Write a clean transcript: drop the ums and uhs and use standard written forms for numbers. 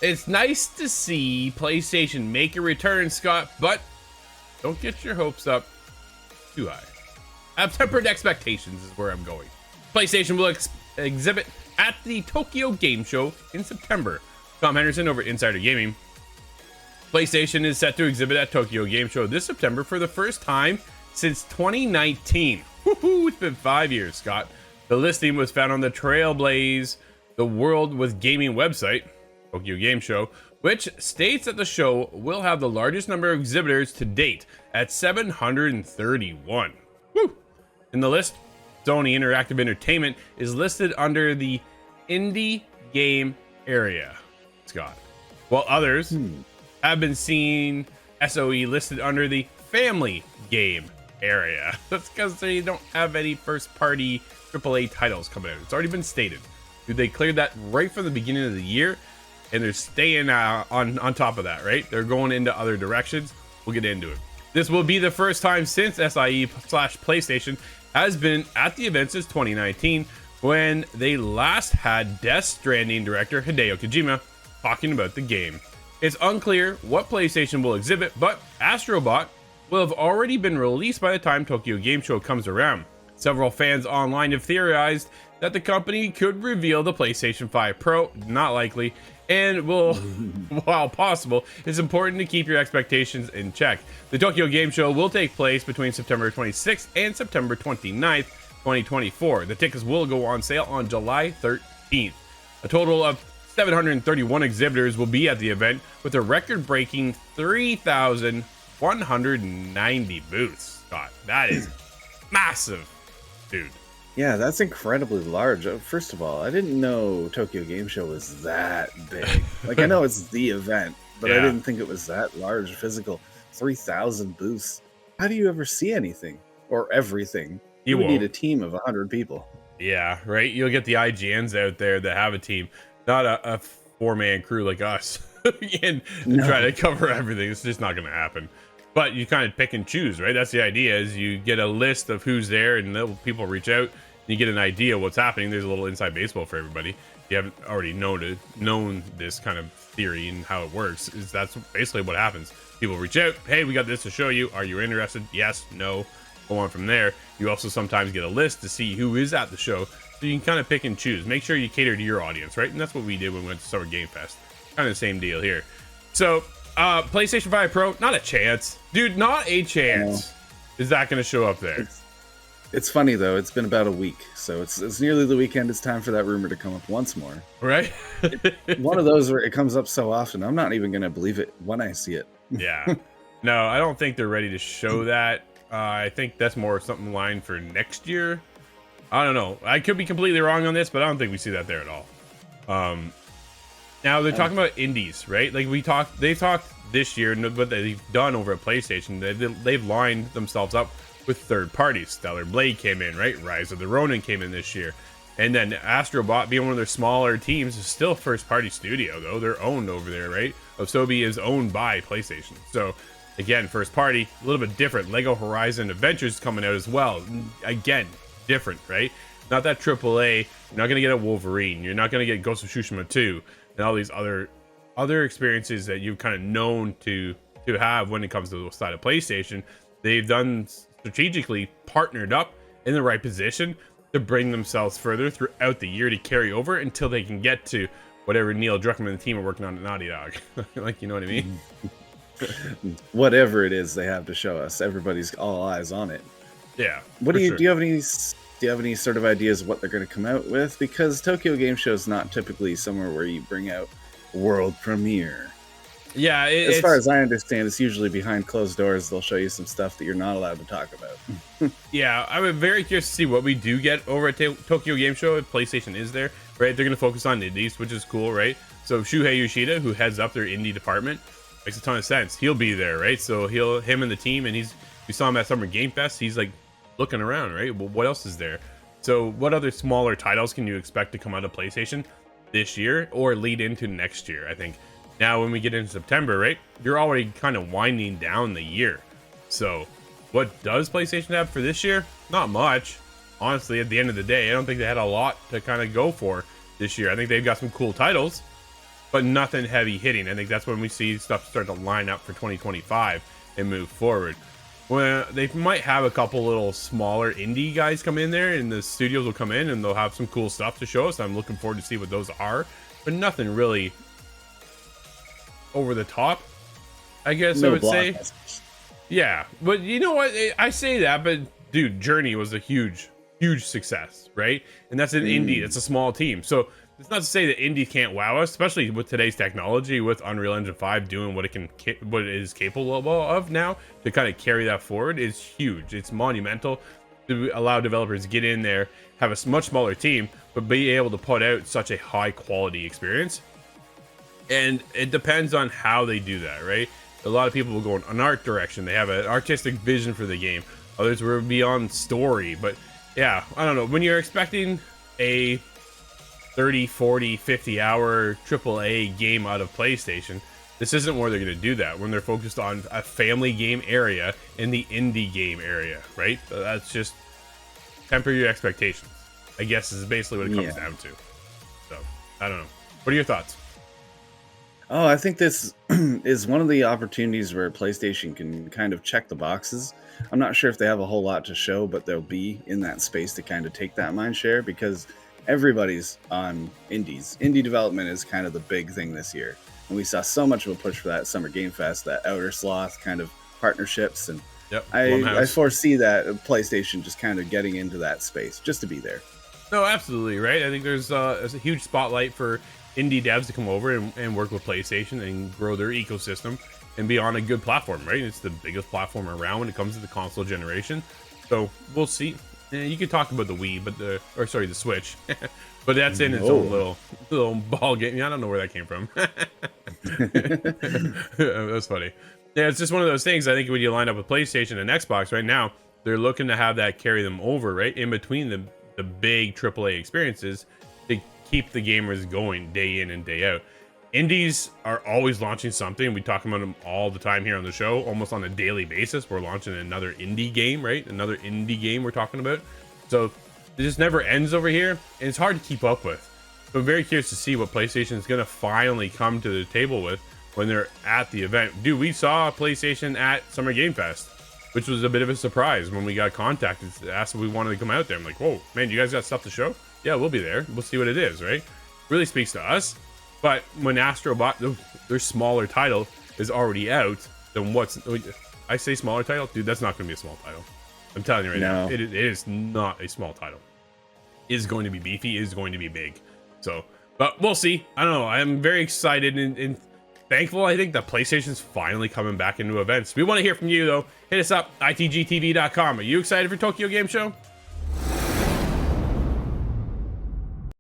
It's nice to see PlayStation make a return, Scott, but don't get your hopes up too high. Have tempered expectations is where I'm going. PlayStation will exhibit at the Tokyo Game Show in September. Tom Henderson over at Insider Gaming. PlayStation is set to exhibit at Tokyo Game Show this September for the first time since 2019. Woohoo, it's been 5 years, Scott. The listing was found on the Trailblaze the World with Gaming website, Tokyo Game Show, which states that the show will have the largest number of exhibitors to date at 731. Woo! In the list, Sony Interactive Entertainment is listed under the indie game area, Scott, while others have been seen SOE listed under the family game area. That's because they don't have any first-party AAA titles coming out. It's already been stated. Dude, they cleared that right from the beginning of the year, and they're staying on top of that, right? They're going into other directions. We'll get into it. This will be the first time since SIE/PlayStation has been at the event since 2019, when they last had Death Stranding director Hideo Kojima talking about the game. It's unclear what PlayStation will exhibit, but Astrobot will have already been released by the time Tokyo Game Show comes around. Several fans online have theorized that the company could reveal the PlayStation 5 Pro, not likely, and will, while possible, it's important to keep your expectations in check. The Tokyo Game Show will take place between September 26th and September 29th, 2024. The tickets will go on sale on July 13th. A total of 731 exhibitors will be at the event, with a record-breaking 3,190 booths. God, that is massive, dude. Yeah, that's incredibly large. First of all, I didn't know Tokyo Game Show was that big. Like, I know it's the event, but I didn't think it was that large, physical. 3,000 booths. How do you ever see anything or everything? You would need a team of 100 people. Yeah, right? You'll get the IGNs out there that have a team, not a four-man crew like us, and try to cover everything. It's just not going to happen. But you kind of pick and choose, right? That's the idea, is you get a list of who's there, and people reach out, and you get an idea of what's happening. There's a little inside baseball for everybody. If you haven't already known this kind of theory and how it works, that's basically what happens. People reach out, hey, we got this to show you. Are you interested? Yes, no. Go on from there. You also sometimes get a list to see who is at the show, so you can kind of pick and choose. Make sure you cater to your audience, right? And that's what we did when we went to Summer Game Fest. Kind of the same deal here. So, PlayStation 5 Pro, not a chance. Dude, not a chance. Is that going to show up there? It's funny, though. It's been about a week, so it's nearly the weekend. It's time for that rumor to come up once more. Right? One of those where it comes up so often, I'm not even going to believe it when I see it. Yeah. No, I don't think they're ready to show that. I think that's more something lined for next year. I don't know. I could be completely wrong on this, but I don't think we see that there at all. Now they're talking about indies, right? Like they talked this year, but they've done over at PlayStation. They've lined themselves up with third parties. Stellar Blade came in, right? Rise of the Ronin came in this year, and then Astrobot, being one of their smaller teams, is still first party studio though. They're owned over there, right? Asobi is owned by PlayStation, so again, first party, a little bit different. Lego Horizon Adventures coming out as well. Again, different, right? Not that AAA. You're not gonna get a Wolverine. You're not gonna get Ghost of Tsushima 2 and all these other experiences that you've kind of known to have when it comes to the side of PlayStation. They've done strategically partnered up in the right position to bring themselves further throughout the year to carry over until they can get to whatever Neil Druckmann and the team are working on at Naughty Dog. Like, you know what I mean? Whatever it is they have to show us, everybody's all eyes on it. Yeah. What do you have any sort of ideas of what they're going to come out with? Because Tokyo Game Show is not typically somewhere where you bring out world premiere. Yeah, as far as I understand, it's usually behind closed doors. They'll show you some stuff that you're not allowed to talk about. Yeah, I'm very curious to see what we do get over at Tokyo Game Show if PlayStation is there, right? They're going to focus on indies, which is cool, right? So Shuhei Yoshida, who heads up their indie department, makes a ton of sense. He'll be there, right? So him and the team, and we saw him at Summer Game Fest. He's like looking around, right? Well, what else is there? So what other smaller titles can you expect to come out of PlayStation this year or lead into next year? I think now when we get into September, right, you're already kind of winding down the year. So what does PlayStation have for this year? Not much. Honestly, at the end of the day, I don't think they had a lot to kind of go for this year. I think they've got some cool titles, but nothing heavy hitting. I think that's when we see stuff start to line up for 2025 and move forward. Well, they might have a couple little smaller indie guys come in there, and the studios will come in and they'll have some cool stuff to show us. I'm looking forward to see what those are, but nothing really over the top, I guess I would say. Yeah, but you know what? I say that, but dude, Journey was a huge success, right? And that's an indie. It's a small team. So it's not to say that indie can't wow us, especially with today's technology, with Unreal Engine 5 doing what it is capable of now to kind of carry that forward is huge. It's monumental to allow developers to get in there, have a much smaller team, but be able to put out such a high quality experience. And it depends on how they do that, right? A lot of people will go in an art direction. They have an artistic vision for the game. Others will be on story. But yeah, I don't know. When you're expecting a 30, 40, 50 hour AAA game out of PlayStation, this isn't where they're going to do that. When they're focused on a family game area and the indie game area, right? So that's just temper your expectations, I guess, is basically what it comes down to. So I don't know. What are your thoughts? Oh, I think this is one of the opportunities where PlayStation can kind of check the boxes. I'm not sure if they have a whole lot to show, but they'll be in that space to kind of take that mind share because everybody's on indies. Indie development is kind of the big thing this year. And we saw so much of a push for that Summer Game Fest, that Outer Sloth kind of partnerships. And I foresee that PlayStation just kind of getting into that space just to be there. No, absolutely, right? I think there's a huge spotlight for indie devs to come over and work with PlayStation and grow their ecosystem and be on a good platform, right? It's the biggest platform around when it comes to the console generation. So we'll see. You could talk about the Wii, but the Switch, but that's in its own little ball game. I don't know where that came from. That's funny. Yeah, it's just one of those things. I think when you line up with PlayStation and Xbox right now, they're looking to have that carry them over, right, in between the big AAA experiences to keep the gamers going day in and day out. Indies are always launching something. We talk about them all the time here on the show, almost on a daily basis. We're launching another indie game, right? Another indie game we're talking about. So it just never ends over here, and it's hard to keep up with. So I'm very curious to see what PlayStation is going to finally come to the table with when they're at the event. Dude, we saw PlayStation at Summer Game Fest, which was a bit of a surprise when we got contacted, asked if we wanted to come out there. I'm like, whoa, man, you guys got stuff to show? Yeah, we'll be there. We'll see what it is, right? Really speaks to us. But when Astrobot, their smaller title, is already out, then I say smaller title? Dude, that's not going to be a small title. I'm telling you right now, it is not a small title. It is going to be beefy. It is going to be big. So, but we'll see. I don't know. I'm very excited and thankful, I think, that PlayStation's finally coming back into events. We want to hear from you, though. Hit us up, itgtv.com. Are you excited for Tokyo Game Show?